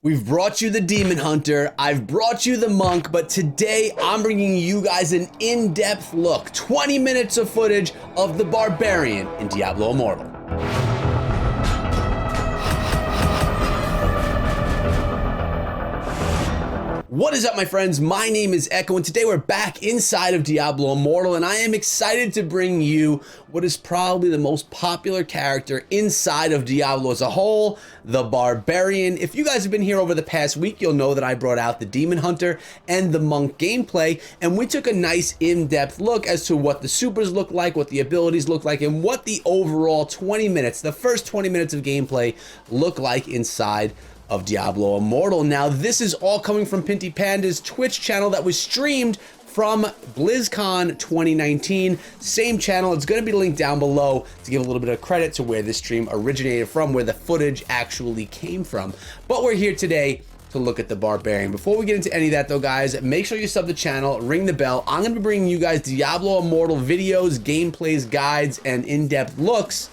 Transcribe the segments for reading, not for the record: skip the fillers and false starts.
We've brought you the Demon Hunter, I've brought you the Monk, but today I'm bringing you guys an in-depth look, 20 minutes of footage of the Barbarian in Diablo Immortal. What is up, my friends? My name is Echo, and today we're back inside of Diablo Immortal, and I am excited to bring you what is probably the most popular character inside of Diablo as a whole, the Barbarian. If you guys have been here over the past week, you'll know that I brought out the Demon Hunter and the Monk gameplay, and we took a nice in-depth look as to what the supers look like, what the abilities look like, and what the overall 20 minutes, the first 20 minutes of gameplay look like inside of Diablo Immortal. Now, this is all coming from Pinty Panda's Twitch channel that was streamed from BlizzCon 2019. Same channel. It's going to be linked down below to give a little bit of credit to where this stream originated from, where the footage actually came from. But we're here today to look at the Barbarian. Before we get into any of that though, guys, make sure you sub the channel, ring the bell. I'm going to be bringing you guys Diablo Immortal videos, gameplays, guides, and in-depth looks,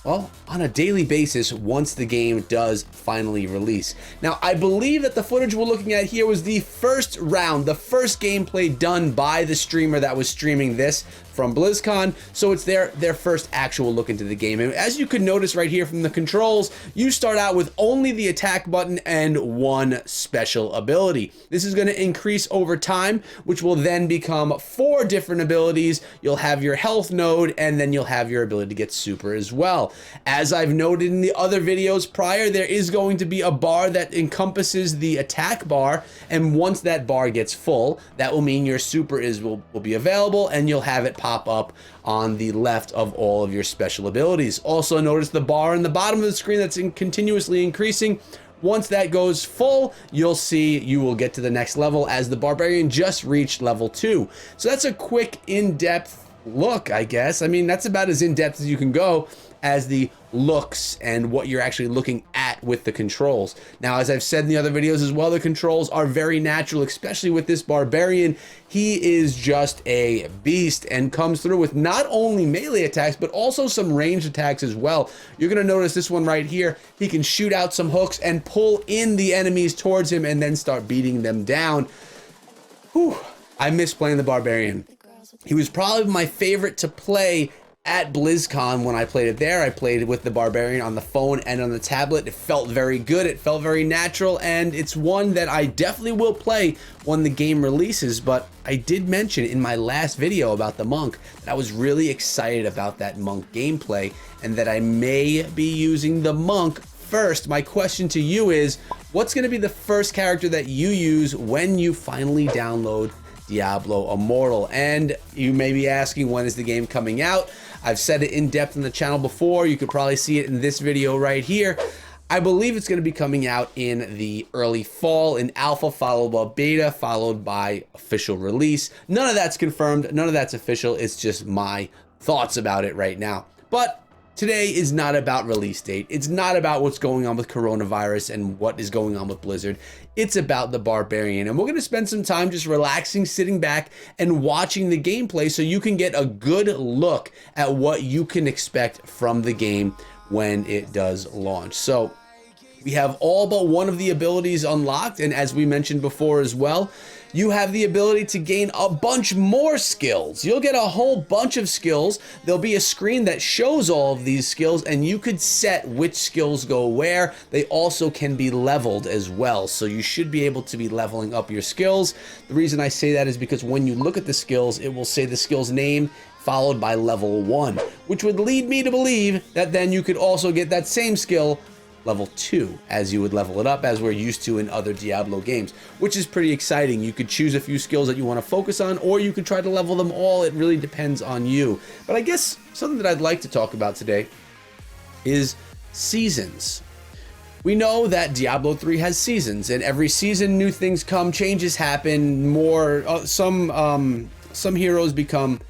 well, on a daily basis once the game does finally release. Now, I believe that the footage we're looking at here was the first round, the first gameplay done by the streamer that was streaming this from BlizzCon, so it's their first actual look into the game. And as you can notice right here from the controls, you start out with only the attack button and one special ability. This is going to increase over time, which will then become 4 different abilities. You'll have your health node, and then you'll have your ability to get super as well. As I've noted in the other videos prior, there is going to be a bar that encompasses the attack bar, and once that bar gets full, that will mean your super will be available, and you'll have it pop up on the left of all of your special abilities. Also notice the bar in the bottom of the screen that's continuously increasing. Once that goes full, you'll see you will get to the next level, as the Barbarian just reached level 2. So that's a quick in-depth look, I guess. I mean, that's about as in-depth as you can go as the looks and what you're actually looking at with the controls. Now, as I've said in the other videos as well, the controls are very natural, especially with this Barbarian. He is just a beast and comes through with not only melee attacks, but also some ranged attacks as well. You're gonna notice this one right here. He can shoot out some hooks and pull in the enemies towards him and then start beating them down. Whew, I miss playing the Barbarian. He was probably my favorite to play at BlizzCon when I played it there. I played it with the Barbarian on the phone and on the tablet. It felt very good, it felt very natural, and it's one that I definitely will play when the game releases. But I did mention in my last video about the Monk that I was really excited about that Monk gameplay and that I may be using the Monk first. My question to you is, what's going to be the first character that you use when you finally download Diablo Immortal? And you may be asking, when is the game coming out? I've said it in depth on the channel before. You could probably see it in this video right here. I believe it's going to be coming out in the early fall in alpha, followed by beta, followed by official release. None of that's confirmed, none of that's official. It's just my thoughts about it right now. But today is not about release date. It's not about what's going on with coronavirus and what is going on with Blizzard. It's about the Barbarian. And we're going to spend some time just relaxing, sitting back and watching the gameplay so you can get a good look at what you can expect from the game when it does launch. So we have all but one of the abilities unlocked, and as we mentioned before as well, you have the ability to gain a bunch more skills. You'll get a whole bunch of skills. There'll be a screen that shows all of these skills, and you could set which skills go where. They also can be leveled as well, so you should be able to be leveling up your skills. The reason I say that is because when you look at the skills, it will say the skill's name followed by level 1, which would lead me to believe that then you could also get that same skill level 2 as you would level it up, as we're used to in other Diablo games, which is pretty exciting. You could choose a few skills that you want to focus on, or you could try to level them all. It really depends on you. But I guess something that I'd like to talk about today is seasons. We know that Diablo 3 has seasons, and every season new things come, changes happen, some heroes become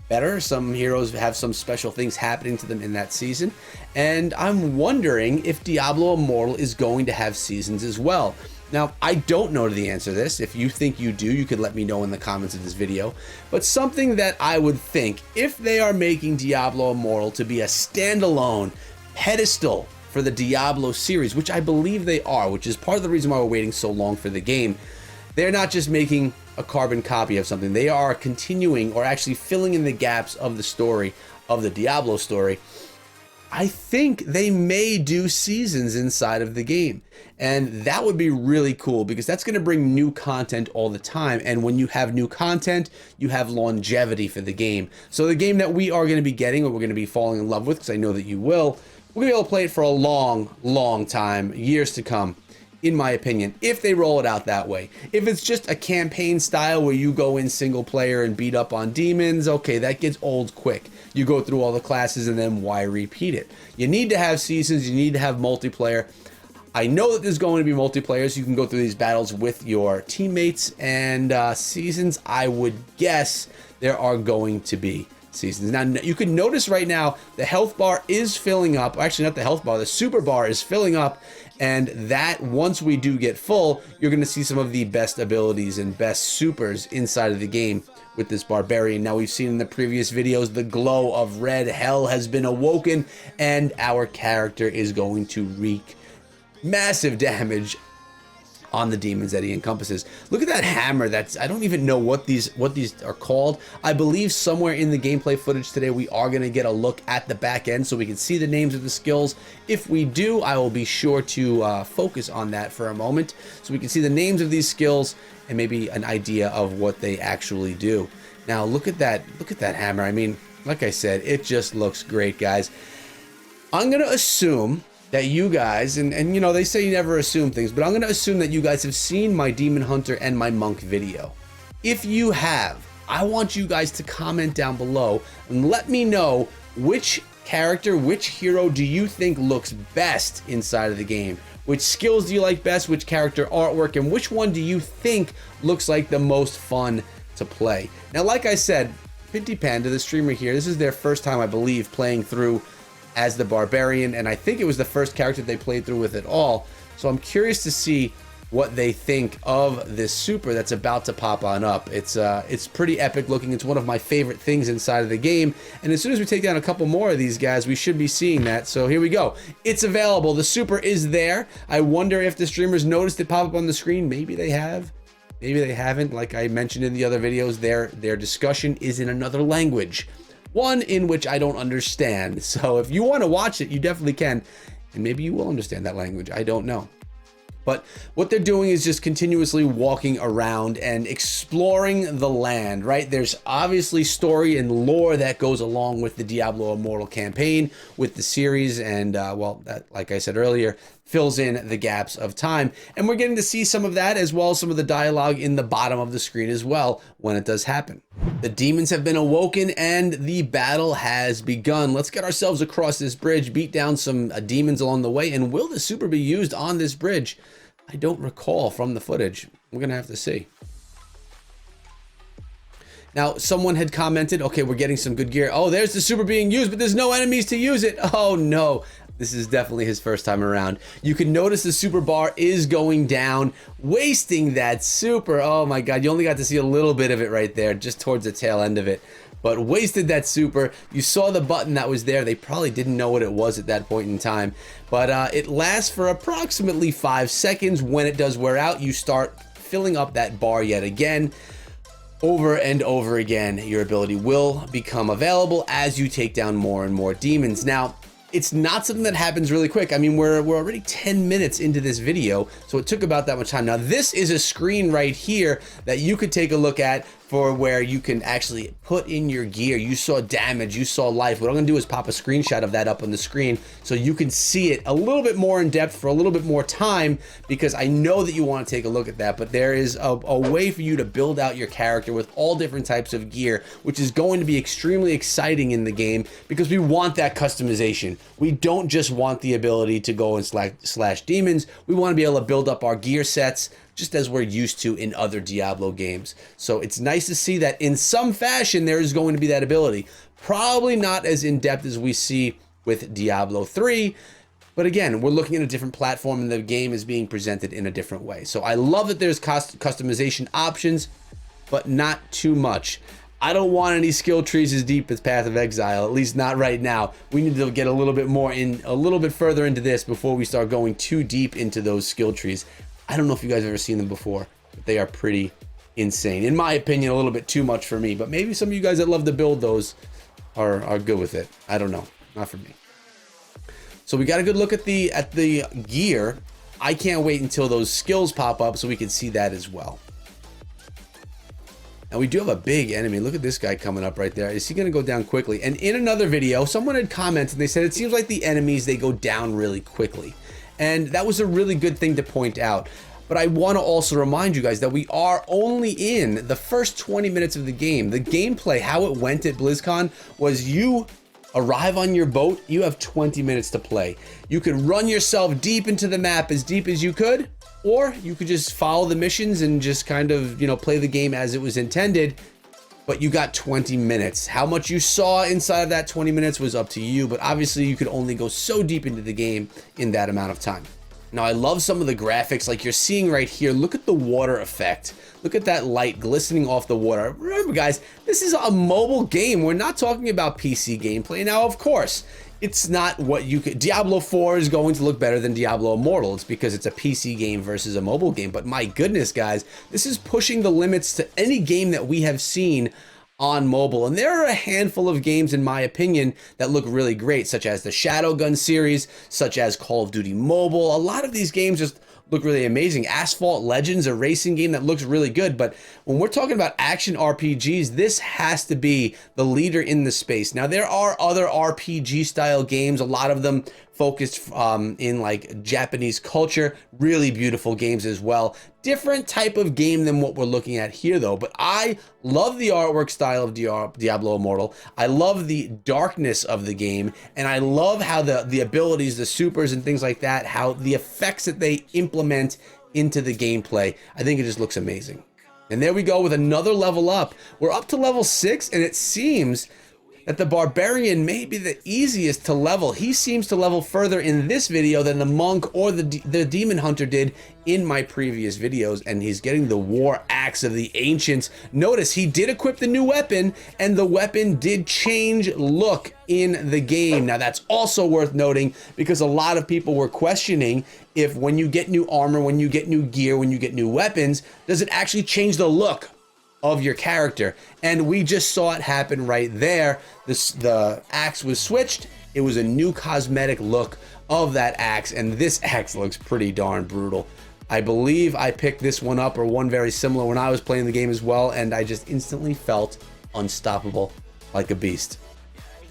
better, some heroes have some special things happening to them in that season, and I'm wondering if Diablo Immortal is going to have seasons as well. Now, I don't know the answer to this. If you think you do, you could let me know in the comments of this video. But something that I would think, if they are making Diablo Immortal to be a standalone pedestal for the Diablo series, which I believe they are, which is part of the reason why we're waiting so long for the game. They're not just making a carbon copy of something. They are continuing or actually filling in the gaps of the story, of the Diablo story. I think they may do seasons inside of the game, and that would be really cool because that's going to bring new content all the time. And when you have new content, you have longevity for the game. So the game that we are going to be getting, or we're going to be falling in love with, because I know that you will, we're going to be able to play it for a long time, years to come, in my opinion, if they roll it out that way. If it's just a campaign style where you go in single player and beat up on demons, okay, that gets old quick. You go through all the classes and then why repeat it? You need to have seasons, you need to have multiplayer. I know that there's going to be multiplayer, so you can go through these battles with your teammates, and seasons, I would guess there are going to be seasons. Now, you can notice right now the health bar is filling up. Actually, not the health bar, the super bar is filling up, and that, once we do get full, you're going to see some of the best abilities and best supers inside of the game with this barbarian. Now, we've seen in the previous videos the glow of red. Hell has been awoken, and our character is going to wreak massive damage on the demons that he encompasses. Look at that hammer. That's, I don't even know what these are called. I believe somewhere in the gameplay footage today we are going to get a look at the back end so we can see the names of the skills. If we do, I will be sure to focus on that for a moment so we can see the names of these skills and maybe an idea of what they actually do. Now look at that hammer. I mean, like I said, it just looks great, guys. I'm going to assume that you guys, and you know, they say you never assume things, but I'm going to assume that you guys have seen my Demon Hunter and my Monk video. If you have, I want you guys to comment down below and let me know which character, which hero do you think looks best inside of the game? Which skills do you like best? Which character artwork? And which one do you think looks like the most fun to play? Now, like I said, Pinty Panda, the streamer here, this is their first time, I believe, playing through as the barbarian, and I think it was the first character they played through with it all. So I'm curious to see what they think of this super that's about to pop on up. It's pretty epic looking. It's one of my favorite things inside of the game, and as soon as we take down a couple more of these guys, we should be seeing that. So here we go. It's available. The super is there. I wonder if the streamers noticed it pop up on the screen. Maybe they have. Maybe they haven't. Like I mentioned in the other videos, their discussion is in another language, one in which I don't understand. So if you want to watch it, you definitely can, and maybe you will understand that language. I don't know. But what they're doing is just continuously walking around and exploring the land, right? There's obviously story and lore that goes along with the Diablo Immortal campaign, with the series, and well, that, like I said earlier, fills in the gaps of time. And we're getting to see some of that, as well as some of the dialogue in the bottom of the screen as well when it does happen. The demons have been awoken and the battle has begun. Let's get ourselves across this bridge, beat down some demons along the way, and will the super be used on this bridge? I don't recall from the footage. We're gonna have to see. Now, someone had commented, okay, we're getting some good gear. Oh, there's the super being used, but there's no enemies to use it. Oh no. This is definitely his first time around. You can notice the super bar is going down, wasting that super. Oh my God, you only got to see a little bit of it right there, just towards the tail end of it. But wasted that super. You saw the button that was there. They probably didn't know what it was at that point in time. But it lasts for approximately 5 seconds. When it does wear out, you start filling up that bar yet again. Over and over again, your ability will become available as you take down more and more demons. Now, it's not something that happens really quick. I mean, we're already 10 minutes into this video, so it took about that much time. Now, this is a screen right here that you could take a look at for where you can actually put in your gear. You saw damage, you saw life. What I'm gonna do is pop a screenshot of that up on the screen so you can see it a little bit more in depth for a little bit more time, because I know that you wanna take a look at that, but there is a way for you to build out your character with all different types of gear, which is going to be extremely exciting in the game because we want that customization. We don't just want the ability to go and slash demons. We wanna be able to build up our gear sets just as we're used to in other Diablo games. So it's nice to see that in some fashion there is going to be that ability. Probably not as in-depth as we see with Diablo 3, but again, we're looking at a different platform and the game is being presented in a different way. So I love that there's customization options, but not too much. I don't want any skill trees as deep as Path of Exile, at least not right now. We need to get a little bit further into this before we start going too deep into those skill trees. I don't know if you guys have ever seen them before, but they are pretty insane. In my opinion, a little bit too much for me, but maybe some of you guys that love to build those are good with it. I don't know, not for me. So we got a good look at the gear. I can't wait until those skills pop up so we can see that as well. Now we do have a big enemy. Look at this guy coming up right there. Is he going to go down quickly? And in another video, someone had commented and they said it seems like the enemies, they go down really quickly. And that was a really good thing to point out. But I want to also remind you guys that we are only in the first 20 minutes of the game. The gameplay, how it went at BlizzCon, was you arrive on your boat, you have 20 minutes to play. You could run yourself deep into the map, as deep as you could, or you could just follow the missions and just kind of, you know, play the game as it was intended. But you got 20 minutes. How much you saw inside of that 20 minutes was up to you, but obviously you could only go so deep into the game in that amount of time. Now I love some of the graphics like you're seeing right here. Look at the water effect. Look at that light glistening off the water. Remember guys, this is a mobile game. We're not talking about PC gameplay. Now of course, it's not what you could. Diablo 4 is going to look better than Diablo Immortal. It's because it's a PC game versus a mobile game. But my goodness, guys, this is pushing the limits to any game that we have seen on mobile. And there are a handful of games, in my opinion, that look really great, such as the Shadowgun series, such as Call of Duty Mobile. A lot of these games just look really amazing. Asphalt Legends, a racing game that looks really good. But when we're talking about action RPGs, this has to be the leader in the space. Now, there are other RPG style games, a lot of them focused in like Japanese culture, really beautiful games as well. Different type of game than what we're looking at here though, but I love the artwork style of Diablo Immortal. I love the darkness of the game, and I love how the abilities, the supers and things like that, how the effects that they implement into the gameplay. I think it just looks amazing. And there we go with another level up. We're up to level 6, and it seems that the Barbarian may be the easiest to level. He seems to level further in this video than the Monk or the Demon Hunter did in my previous videos, and he's getting the War Axe of the Ancients. Notice he did equip the new weapon, and the weapon did change look in the game. Now that's also worth noting because a lot of people were questioning if when you get new armor, when you get new gear, when you get new weapons, does it actually change the look of your character? And we just saw it happen right there. The axe was switched. It was a new cosmetic look of that axe, and this axe looks pretty darn brutal. I believe I picked this one up, or one very similar, when I was playing the game as well, and I just instantly felt unstoppable like a beast.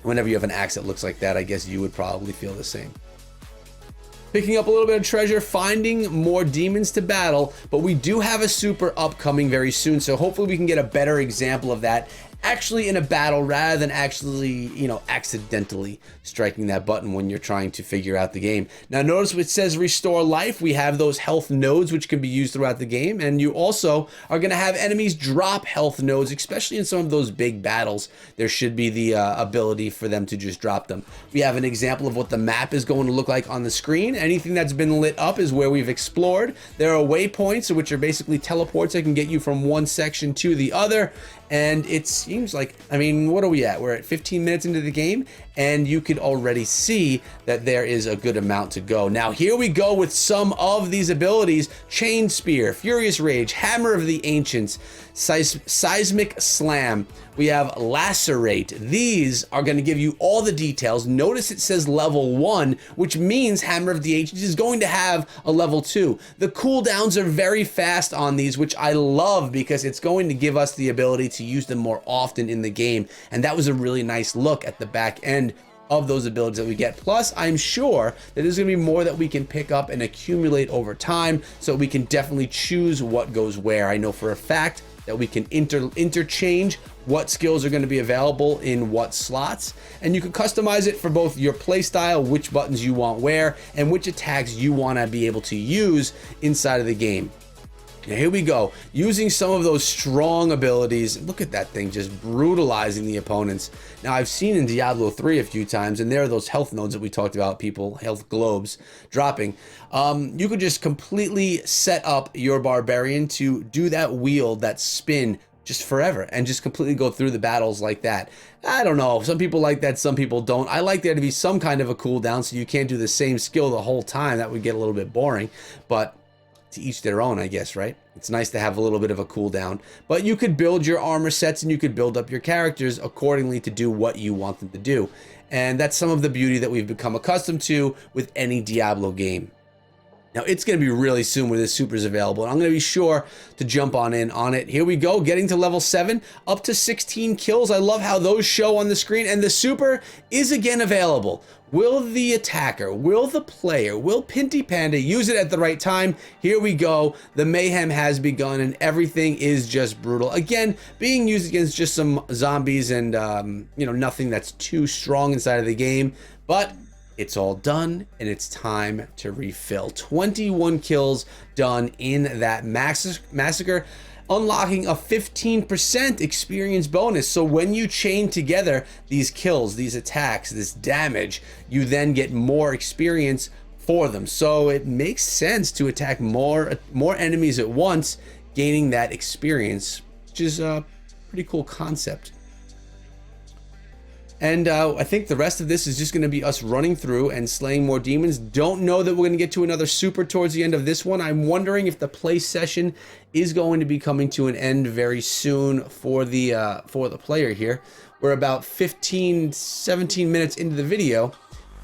Whenever you have an axe that looks like that, I guess you would probably feel the same. Picking up a little bit of treasure, finding more demons to battle, but we do have a super upcoming very soon, so hopefully we can get a better example of that actually in a battle rather than actually, you know, accidentally striking that button when you're trying to figure out the game. Now notice it says restore life. We have those health nodes which can be used throughout the game, and you also are going to have enemies drop health nodes, especially in some of those big battles. There should be the ability for them to just drop them. We have an example of what the map is going to look like on the screen. Anything that's been lit up is where we've explored. There are waypoints, which are basically teleports that can get you from one section to the other. And it seems like, I mean, what are we at? We're at 15 minutes into the game, and you could already see that there is a good amount to go. Now, here we go with some of these abilities. Chain Spear, Furious Rage, Hammer of the Ancients, Seismic Slam. We have Lacerate. These are going to give you all the details. Notice it says level 1, which means Hammer of the Ancients is going to have a level 2. The cooldowns are very fast on these, which I love because it's going to give us the ability to use them more often in the game. And that was a really nice look at the back end of those abilities that we get. Plus, I'm sure that there's going to be more that we can pick up and accumulate over time, so we can definitely choose what goes where. I know for a fact that we can interchange what skills are going to be available in what slots, and you can customize it for both your playstyle, which buttons you want where, and which attacks you want to be able to use inside of the game. Now here we go, using some of those strong abilities. Look at that thing just brutalizing the opponents. Now I've seen in Diablo 3 a few times, and there are those health nodes that we talked about, people, health globes dropping. You could just completely set up your Barbarian to do that wheel, that spin just forever and just completely go through the battles like that. I don't know. Some people like that, some people don't. I like there to be some kind of a cooldown so you can't do the same skill the whole time. That would get a little bit boring, but to each their own, I guess, right? It's nice to have a little bit of a cooldown, but you could build your armor sets and you could build up your characters accordingly to do what you want them to do. And that's some of the beauty that we've become accustomed to with any Diablo game. Now, it's going to be really soon where this super is available, and I'm going to be sure to jump on it. Here we go, getting to level 7, up to 16 kills. I love how those show on the screen, and the super is again available. Will the attacker, will the player, will Pinty Panda use it at the right time? Here we go. The mayhem has begun, and everything is just brutal. Again, being used against just some zombies and, you know, nothing that's too strong inside of the game, but it's all done, and it's time to refill. 21 kills done in that massacre, unlocking a 15% experience bonus. So when you chain together these kills, these attacks, this damage, you then get more experience for them. So it makes sense to attack more enemies at once, gaining that experience, which is a pretty cool concept. And I think the rest of this is just going to be us running through and slaying more demons. Don't know that we're going to get to another super towards the end of this one. I'm wondering if the play session is going to be coming to an end very soon for the player here. We're about 15-17 minutes into the video,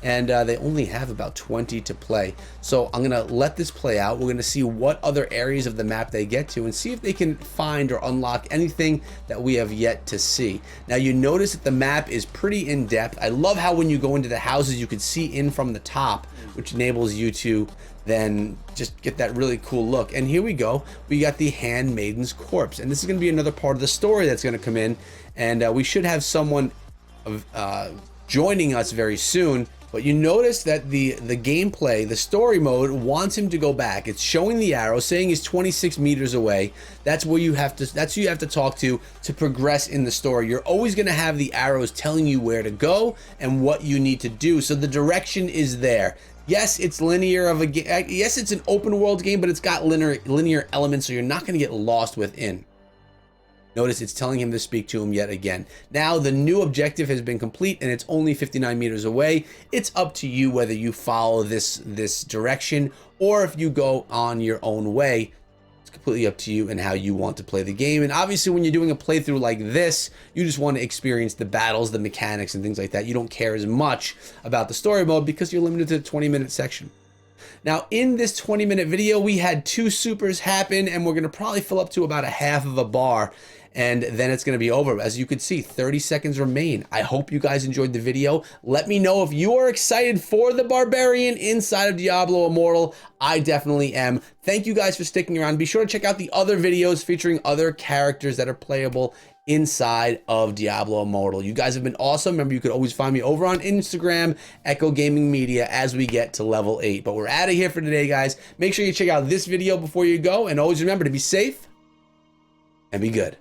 and they only have about 20 to play. So I'm gonna let this play out. We're gonna see what other areas of the map they get to and see if they can find or unlock anything that we have yet to see. Now, you notice that the map is pretty in-depth. I love how when you go into the houses, you can see in from the top, which enables you to then just get that really cool look. And here we go. We got the Handmaiden's Corpse, and this is gonna be another part of the story that's gonna come in, and we should have someone joining us very soon. But you notice that the gameplay, the story mode, wants him to go back. It's showing the arrow, saying he's 26 meters away. That's where you have to. That's who you have to talk to progress in the story. You're always going to have the arrows telling you where to go and what you need to do. So the direction is there. Yes, it's linear of a game. Yes, it's an open world game, but it's got linear elements, so you're not going to get lost within. Notice it's telling him to speak to him yet again. Now the new objective has been complete and it's only 59 meters away. It's up to you whether you follow this direction or if you go on your own way. It's completely up to you and how you want to play the game. And obviously when you're doing a playthrough like this, you just want to experience the battles, the mechanics and things like that. You don't care as much about the story mode because you're limited to the 20-minute section. Now, in this 20-minute video, we had 2 supers happen, and we're going to probably fill up to about a half of a bar, and then it's going to be over. As you can see, 30 seconds remain. I hope you guys enjoyed the video. Let me know if you are excited for the Barbarian inside of Diablo Immortal. I definitely am. Thank you guys for sticking around. Be sure to check out the other videos featuring other characters that are playable inside of Diablo Immortal. You guys have been awesome. Remember, you could always find me over on Instagram, ECHO Gaming Media, as we get to level 8. But we're out of here for today, guys. Make sure you check out this video before you go, and always remember to be safe and be good.